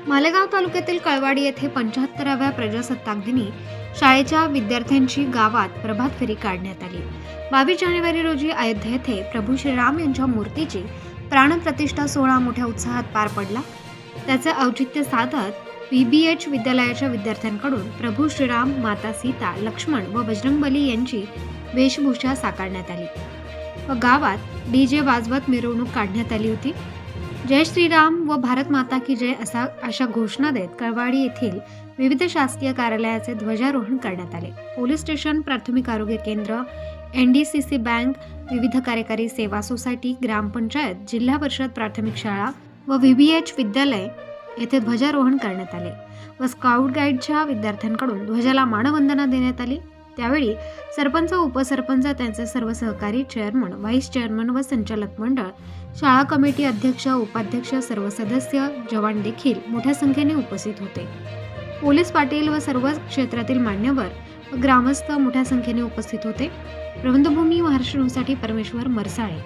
मालेगाव तालुक्यातील कळवाडी येथे 75व्या प्रजासत्ताक दिनी शाळेच्या विद्यार्थ्यांची गावात प्रभात फेरी काढण्यात आली। 22 जानेवारी रोजी अयोध्या येथे प्रभू श्रीराम यांच्या मूर्तीची प्राणप्रतिष्ठा सोहळा मोठ्या उत्साहात पार पडला। त्याचे औचित्य साधत VBH विद्यालयाच्या विद्यार्थ्यांकडून प्रभू श्रीराम, माता सीता, लक्ष्मण व बजरंगबली यांची वेशभूषा साकारण्यात आली व गावात DJ वाजवत मिरवणूक काढण्यात आली होती। जय श्रीराम व भारत माता की जय अशा घोषणा देत कळवाडी येथील विविध शासकीय कार्यालयाचे ध्वजारोहण करण्यात आले। पोलीस स्टेशन, प्राथमिक आरोग्य केंद्र, NDCC बँक, विविध कार्यकारी सेवा सोसायटी, ग्रामपंचायत, जिल्हा परिषद प्राथमिक शाळा व VBH विद्यालय येथे ध्वजारोहण करण्यात आले व स्काउट गाईडच्या विद्यार्थ्यांकडून ध्वजाला मानवंदना देण्यात आली। त्यावेळी सरपंच, उपसरपंच, त्यांचे सर्व सहकारी, चेअरमन, व्हाईस चेअरमन व संचालक मंडळ, शाळा कमिटी अध्यक्ष, उपाध्यक्ष, सर्व सदस्य, जवान देखील मोठ्या संख्येने उपस्थित होते। पोलीस पाटील व सर्व क्षेत्रातील मान्यवर व ग्रामस्थ मोठ्या संख्येने उपस्थित होते। प्रबंधभूमी महाराष्ट्र न्यूजसाठी परमेश्वर मरसाळे।